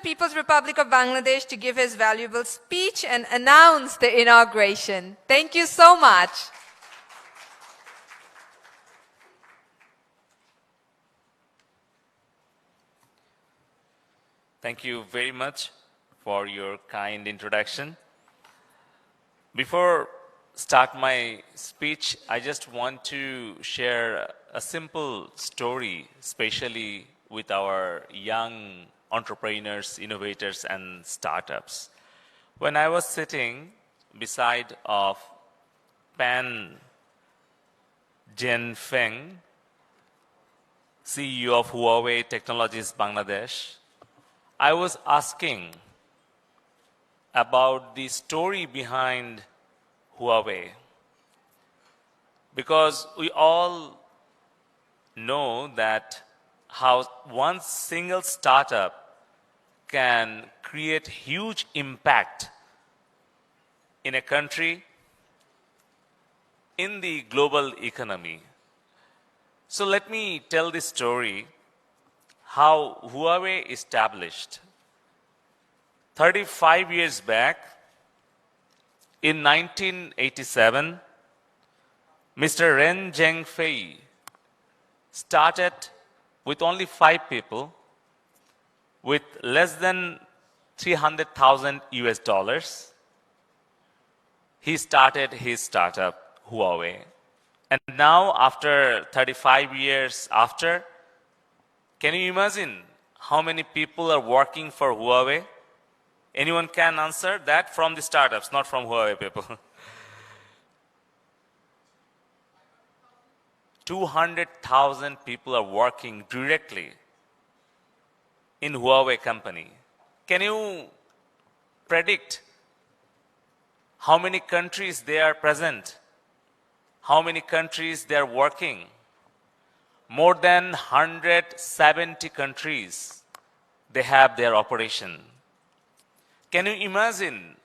People's Republic of Bangladesh to give his valuable speech and announce the inauguration. Thank you so much. Thank you very much for your kind introduction. Before start my speech, I just want to share a simple story, especially with our young entrepreneurs, innovators, and startups. When I was sitting beside of Pan Jianfeng, CEO of Huawei Technologies Bangladesh, I was asking about the story behind Huawei, because we all know that how one single startup can create huge impact in a country, in the global economy. So let me tell this story how Huawei established. 35 years back, in 1987, Mr. Ren Zhengfei started with only 5 people, with less than 300,000 US dollars. He started his startup, Huawei. And now, after 35 years after, can you imagine how many people are working for Huawei? Anyone can answer that from the startups, not from Huawei people. 200,000 people are working directly in Huawei company. Can you predict how many countries they are present? How many countries they are working? More than 170 countries, they have their operation. Can you imagine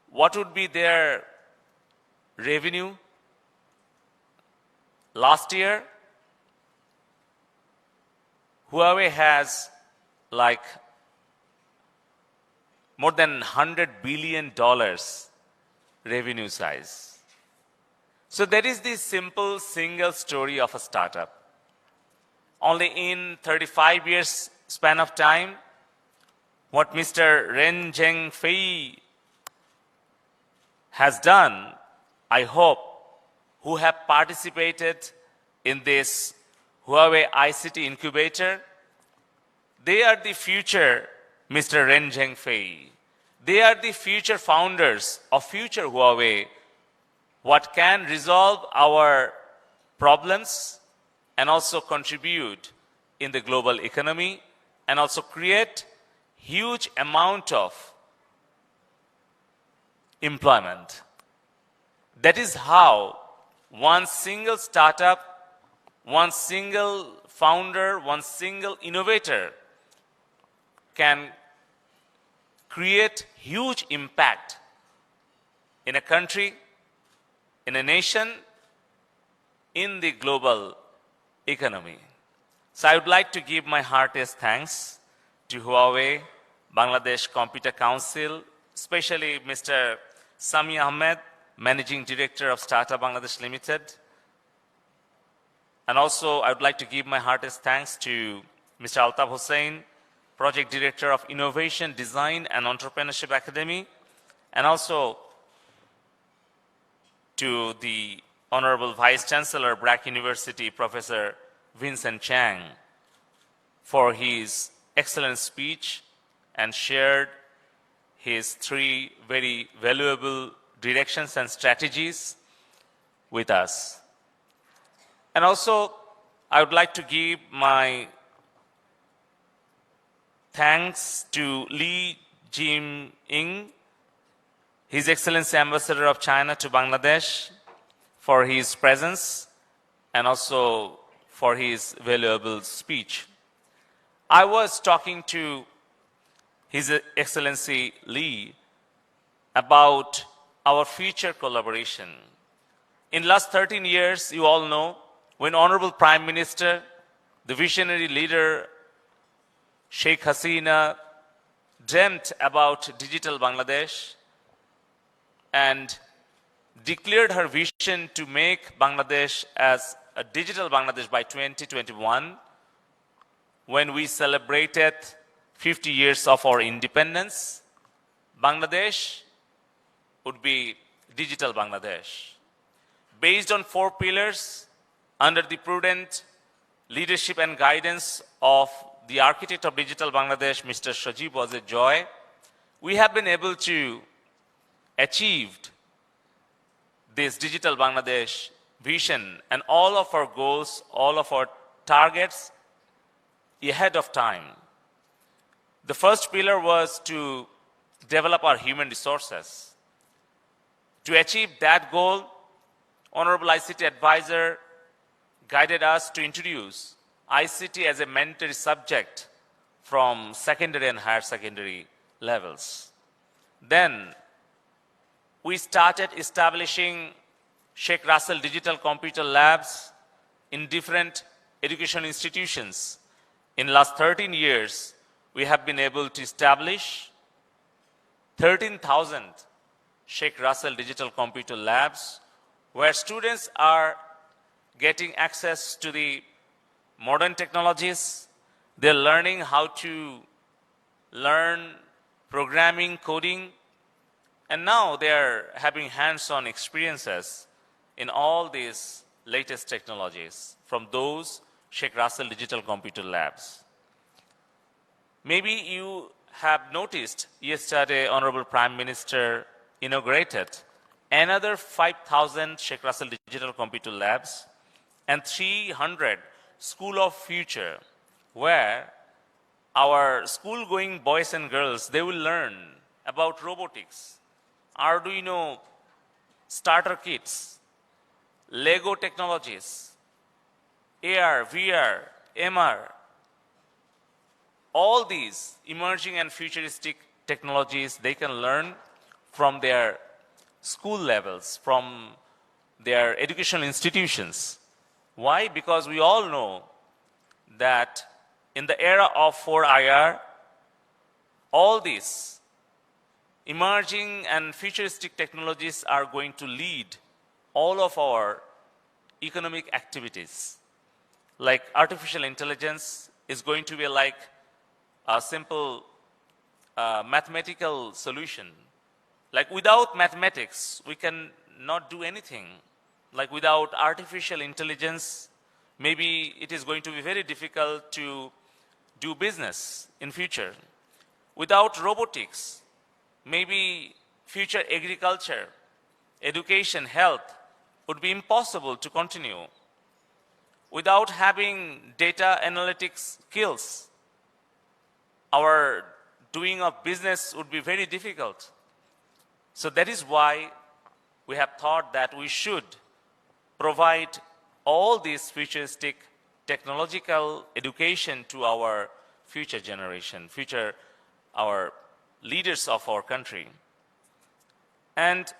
what would be their revenue? Last year, Huawei has like more than $100 billion revenue size. So that is the simple single story of a startup. Only in 35 years span of time, what Mr. Ren Zhengfei has done, I hope, who have participated in this Huawei ICT Incubator, they are the future Mr. Ren Zhengfei. They are the future founders of future Huawei, what can resolve our problems and also contribute in the global economy and also create huge amount of employment. That is how one single startup, one single founder, one single innovator can create huge impact in a country, in a nation, in the global economy. So I would like to give my heartiest thanks to Huawei, Bangladesh Computer Council, especially Mr. Sami Ahmed, Managing Director of Startup Bangladesh Limited. And also I would like to give my heartiest thanks to Mr. Altaf Hussain, Project Director of Innovation, Design and Entrepreneurship Academy, and also to the Honorable Vice Chancellor, BRAC University, Professor Vincent Chang, for his excellent speech and shared his 3 very valuable directions and strategies with us. And also, I would like to give my thanks to Li Jim-ing, His Excellency Ambassador of China to Bangladesh, for his presence and also for his valuable speech. I was talking to His Excellency Li about our future collaboration. In last 13 years, you all know, when Honorable Prime Minister, the visionary leader, Sheikh Hasina dreamt about digital Bangladesh and declared her vision to make Bangladesh as a digital Bangladesh by 2021 when we celebrated 50 years of our independence. Bangladesh would be digital Bangladesh. Based on 4 pillars, under the prudent leadership and guidance of the architect of digital Bangladesh, Mr. Sajib Wazir Joy, we have been able to achieve this digital Bangladesh vision and all of our goals, all of our targets ahead of time. The first pillar was to develop our human resources. To achieve that goal, Honorable ICT Advisor guided us to introduce ICT as a mandatory subject from secondary and higher secondary levels. Then we started establishing Sheikh Russell Digital Computer Labs in different education institutions. In last 13 years, we have been able to establish 13,000 Sheikh Russell Digital Computer Labs, where students are getting access to the modern technologies. They're learning how to learn programming, coding, and now they're having hands-on experiences in all these latest technologies from those Sheikh Russell Digital Computer Labs. Maybe you have noticed yesterday Honorable Prime Minister inaugurated another 5,000 Sheikh Russell Digital Computer Labs and 300 School of Future, where our school-going boys and girls, they will learn about robotics, Arduino starter kits, Lego technologies, AR, VR, MR, all these emerging and futuristic technologies they can learn from their school levels, from their educational institutions. Why? Because we all know that in the era of 4IR, all these emerging and futuristic technologies are going to lead all of our economic activities. Like artificial intelligence is going to be like a simple mathematical solution. Like without mathematics, we can not do anything. Like without artificial intelligence, maybe it is going to be very difficult to do business in future. Without robotics, maybe future agriculture, education, health would be impossible to continue. Without having data analytics skills, our doing of business would be very difficult. So that is why we have thought that we should provide all these futuristic technological education to our future generation, our leaders of our country. And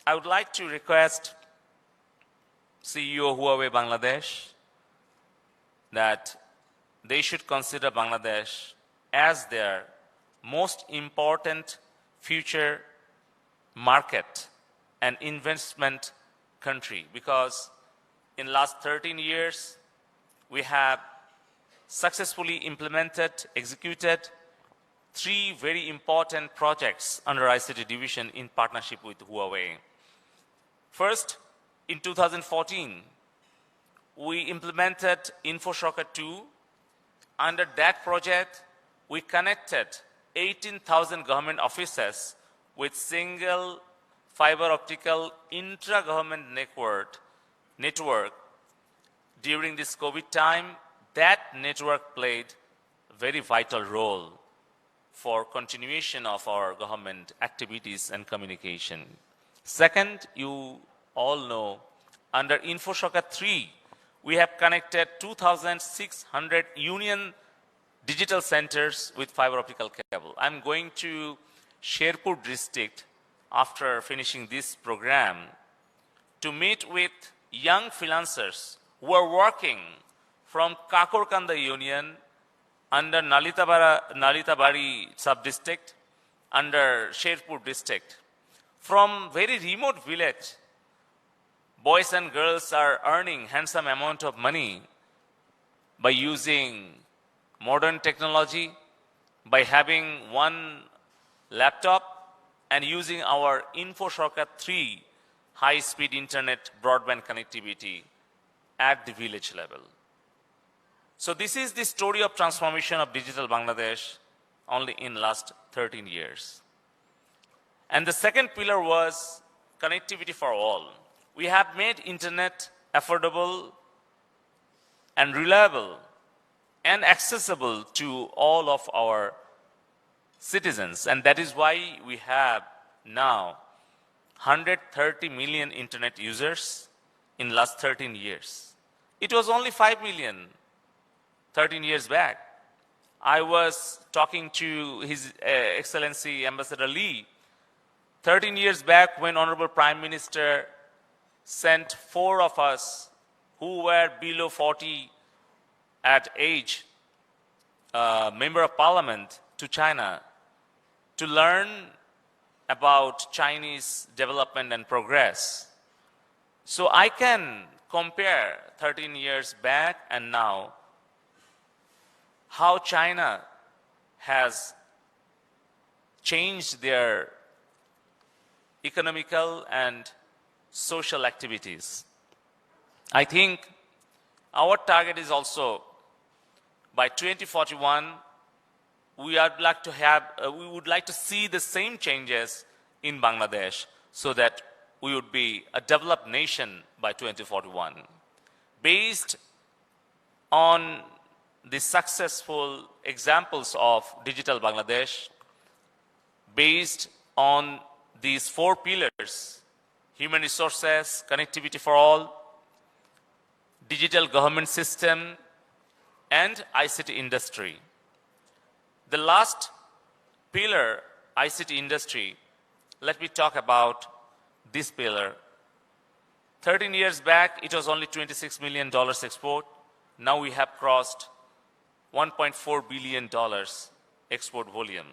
I would like to request CEO Huawei Bangladesh that they should consider Bangladesh as their most important future market and investment country, because in last 13 years we have successfully implemented, executed 3 very important projects under ICT division in partnership with Huawei. First, in 2014, we implemented InfoShocker 2. Under that project, we connected 18,000 government offices with single fiber optical intra-government network. During this COVID time, that network played a very vital role for continuation of our government activities and communication. Second, you all know, under InfoShocker 3, we have connected 2,600 union digital centers with fiber optical cable. I'm going to Sherpur district after finishing this program to meet with young freelancers who are working from Kakorkanda Union under Nalitabari sub-district, under Sherpur district. From very remote village, boys and girls are earning handsome amount of money by using modern technology, by having one laptop and using our InfoShortcut 3 high-speed internet broadband connectivity at the village level. So this is the story of transformation of digital Bangladesh only in last 13 years. And the second pillar was connectivity for all. We have made internet affordable and reliable and accessible to all of our citizens. And that is why we have now 130 million internet users in last 13 years. It was only 5 million 13 years back. I was talking to His Excellency Ambassador Lee 13 years back when Honorable Prime Minister sent 4 of us who were below 40 at age, Member of Parliament, to China to learn about Chinese development and progress. So I can compare 13 years back and now how China has changed their economical and social activities. I think our target is also by 2041 we would like to see the same changes in Bangladesh so that we would be a developed nation by 2041. Based on the successful examples of digital Bangladesh, based on these 4 pillars, human resources, connectivity for all, digital government system, and ICT industry. The last pillar, ICT industry, let me talk about this pillar. 13 years back, it was only $26 million export. Now we have crossed $1.4 billion export volume.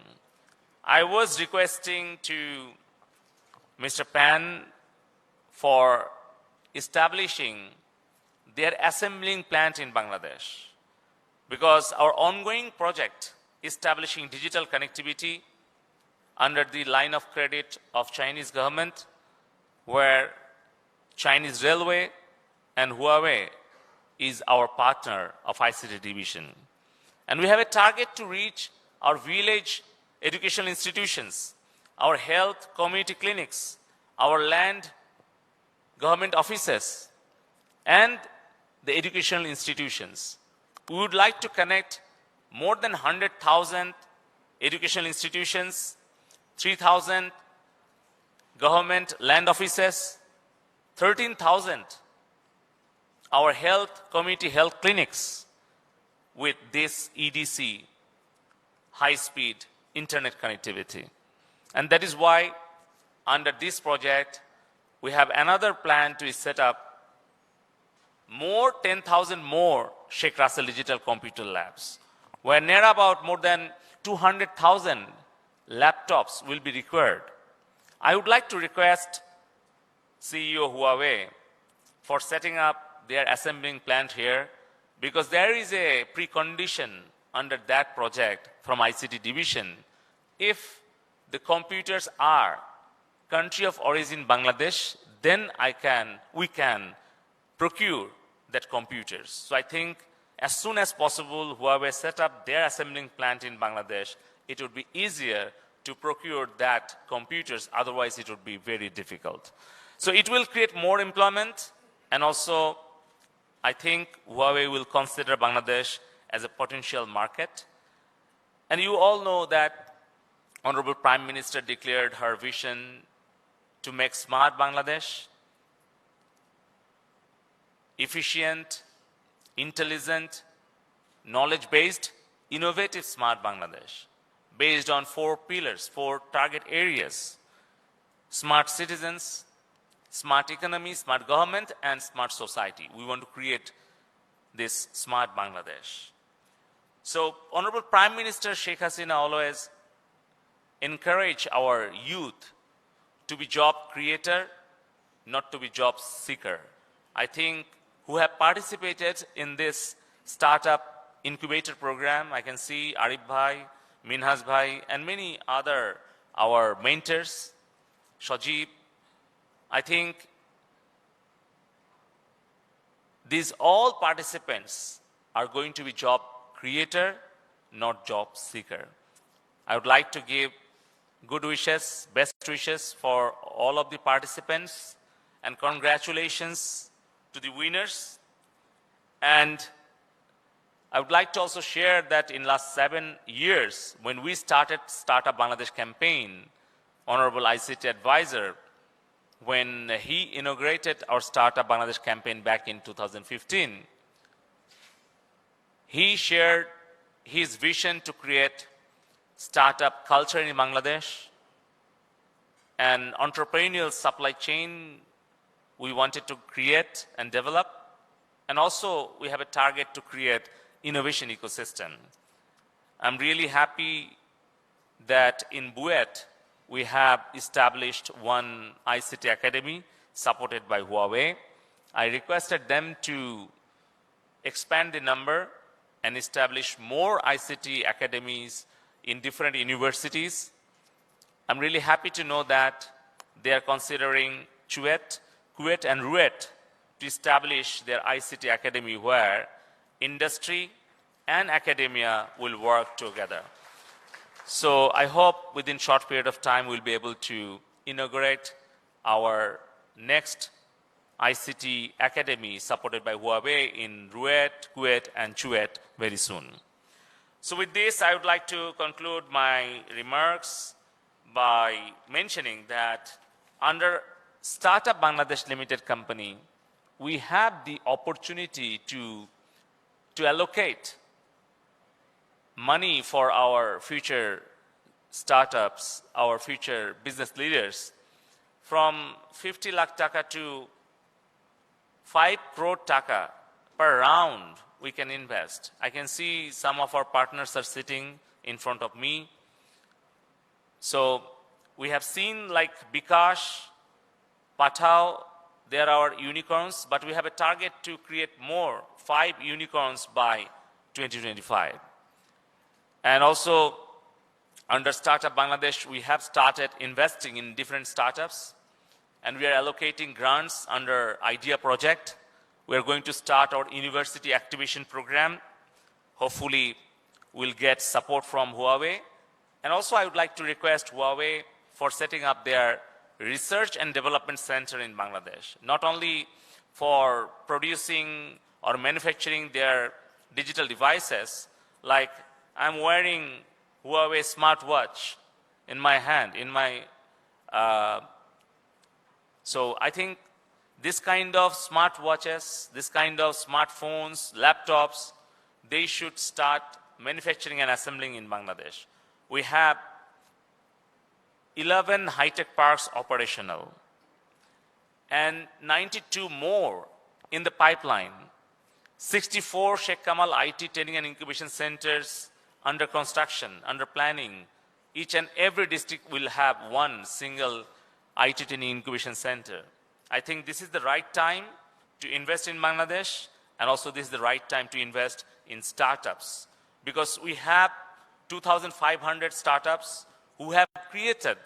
I was requesting to Mr. Pan for establishing their assembling plant in Bangladesh because our ongoing project establishing digital connectivity under the line of credit of Chinese government where Chinese Railway and Huawei is our partner of ICT division. And we have a target to reach our village educational institutions, our health community clinics, our land government offices, and the educational institutions. We would like to connect more than 100,000 educational institutions, 3,000 government land offices, 13,000 our health community health clinics with this EDC, high-speed internet connectivity. And that is why under this project, we have another plan to set up 10,000 more Sheikh Russell Digital Computer Labs, where near about more than 200,000 laptops will be required. I would like to request CEO Huawei for setting up their assembling plant here because there is a precondition under that project from ICT division. If the computers are country of origin Bangladesh, then we can procure that computers. So I think as soon as possible, Huawei set up their assembling plant in Bangladesh, it would be easier to procure that computers, otherwise it would be very difficult. So it will create more employment, and also I think Huawei will consider Bangladesh as a potential market. And you all know that Honorable Prime Minister declared her vision to make smart Bangladesh, efficient, intelligent, knowledge-based, innovative smart Bangladesh, based on 4 pillars, 4 target areas: smart citizens, smart economy, smart government, and smart society. We want to create this smart Bangladesh. So Honorable Prime Minister Sheikh Hasina always encourage our youth to be job creator, not to be job seeker. I think who have participated in this startup incubator program, I can see Arif Bhai, Minhas Bhai, and many other our mentors, Shajib. I think these all participants are going to be job creator, not job seeker. I would like to give good wishes, best wishes for all of the participants, and congratulations to the winners. And I would like to also share that in last 7 years, when we started Startup Bangladesh campaign, Honorable ICT advisor, when he inaugurated our Startup Bangladesh campaign back in 2015, he shared his vision to create startup culture in Bangladesh, an entrepreneurial supply chain we wanted to create and develop, and also we have a target to create innovation ecosystem. I'm really happy that in Buet we have established one ICT academy supported by Huawei. I requested them to expand the number and establish more ICT academies in different universities. I'm really happy to know that they are considering Chuet, Kuwait, and Ruet to establish their ICT academy where industry and academia will work together. So I hope within short period of time we'll be able to inaugurate our next ICT academy supported by Huawei in Ruet, Kuwait, and Chuet very soon. So with this, I would like to conclude my remarks by mentioning that under Startup Bangladesh Limited Company, we have the opportunity to allocate money for our future startups, our future business leaders, from 50 lakh taka to 5 crore taka per round we can invest. I can see some of our partners are sitting in front of me. So we have seen like Bikash, Pathao, they are our unicorns, but we have a target to create more, 5 unicorns by 2025. And also under Startup Bangladesh, we have started investing in different startups, and we are allocating grants under IDEA project. We are going to start our university activation program. Hopefully, we'll get support from Huawei. And also, I would like to request Huawei for setting up their research and development center in Bangladesh, not only for producing or manufacturing their digital devices, like I'm wearing Huawei smartwatch in my hand, so I think this kind of smartwatches, this kind of smartphones, laptops, they should start manufacturing and assembling in Bangladesh. We have 11 high-tech parks operational and 92 more in the pipeline. 64 Sheikh Kamal IT training and incubation centers under construction, under planning. Each and every district will have one single IT training incubation center. I think this is the right time to invest in Bangladesh, and also this is the right time to invest in startups, because we have 2,500 startups who have created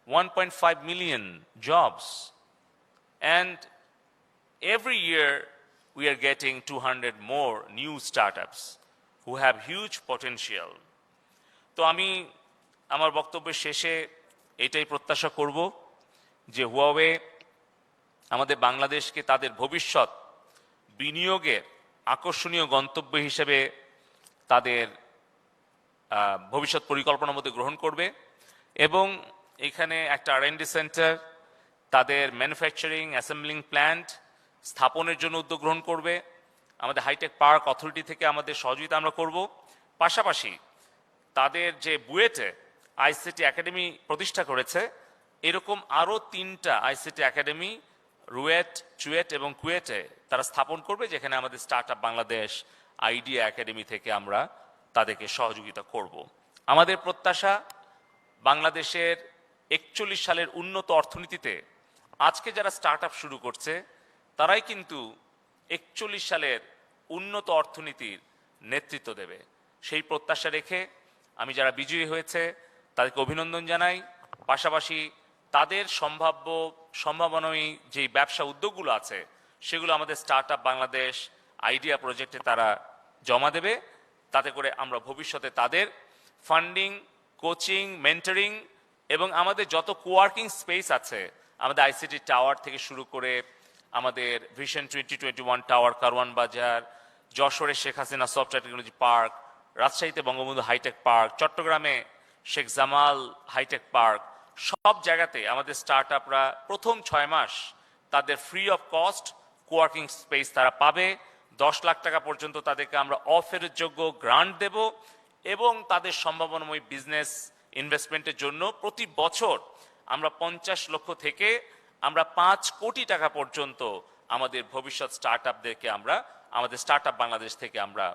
1.5 million jobs. And every year we are getting 200 more new startups who have huge potential. তো আমি আমার বক্তব্যের শেষে এটাই প্রত্যাশা করব যে Huawei আমাদের বাংলাদেশকে তাদের ভবিষ্যৎ বিনিয়োগের আকর্ষণীয় গন্তব্য হিসেবে তাদের ভবিষ্যৎ পরিকল্পনার মধ্যে গ্রহণ করবে এবং এখানে একটা R&D সেন্টার, তাদের ম্যানুফ্যাকচারিং অ্যাসেম্বলিং প্ল্যান্ট স্থাপনের জন্য উদ্যোগ গ্রহণ করবে। আমাদের হাইটেক পার্ক অথরিটি থেকে আমাদের সহযোগিতা আমরা করব। পাশাপাশি তাদের যে বুয়েটে আইসিটি একাডেমি প্রতিষ্ঠা করেছে, এরকম আরও 3টা আইসিটি একাডেমি রুয়েট, চুয়েট এবং কুয়েটে তারা স্থাপন করবে, যেখানে আমাদের start up Bangladesh idea academy থেকে আমরা তাদেরকে সহযোগিতা করব। আমাদের প্রত্যাশা বাংলাদেশের 41 সালের উন্নত অর্থনীতিতে আজকে যারা স্টার্ট আপ শুরু করছে তারাই কিন্তু 41 সালের উন্নত অর্থনীতির নেতৃত্ব দেবে। সেই প্রত্যাশা রেখে আমি যারা বিজয়ী হয়েছে তাদেরকে অভিনন্দন জানাই। পাশাপাশি তাদের সম্ভাবনাময়ী যেই ব্যবসা উদ্যোগগুলো আছে সেগুলো আমাদের স্টার্ট আপ বাংলাদেশ আইডিয়া প্রজেক্টে তারা জমা দেবে। তাতে করে আমরা ভবিষ্যতে তাদের ফান্ডিং, কোচিং, মেন্টরিং এবং আমাদের যত কোয়ার্কিং স্পেস আছে, আমাদের আইসিটি টাওয়ার থেকে শুরু করে আমাদের ভিশন 2021 টাওয়ার, কারওয়ান বাজার, যশোরে Sheikh Hasina software technology park, রাজশাহীতে বঙ্গবন্ধু হাইটেক পার্ক, চট্টগ্রামে শেখ জামাল হাইটেক পার্ক, সব জায়গাতে আমাদের স্টার্ট আপরা প্রথম 6 মাস তাদের free of cost coworking space তারা পাবে। 10 লাখ টাকা পর্যন্ত তাদেরকে আমরা অফেরতযোগ্য গ্রান্ট দেব এবং তাদের সম্ভাবনাময় বিজনেস ইনভেস্টমেন্টের জন্য প্রতি বছর আমরা 50 লক্ষ থেকে আমরা 5 কোটি টাকা পর্যন্ত আমাদের ভবিষ্যৎ স্টার্ট আপদেরকে আমরা আমাদের স্টার্ট আপ বাংলাদেশ থেকে আমরা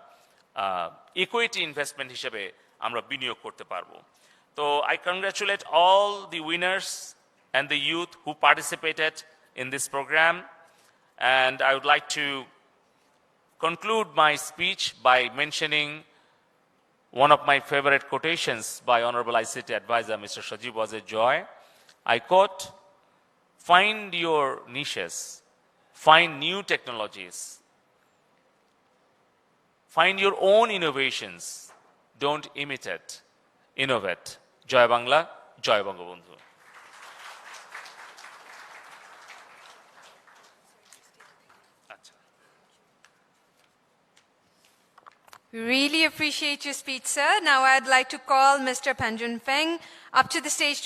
ইকুইটি ইনভেস্টমেন্ট হিসেবে আমরা বিনিয়োগ করতে পারবো। তো I congratulate all the winners and the youth who participated in this program, and I would like to conclude my speech by mentioning one of my favorite quotations by Honorable ICT Advisor Mr. Sajib Wazir Joy. I quote, "Find your niches, find new technologies, find your own innovations, don't imitate, innovate." Joy Bangla, Joy Bangabandhu. Really appreciate your speech, sir. Now I'd like to call Mr. Panjun Feng up to the stage.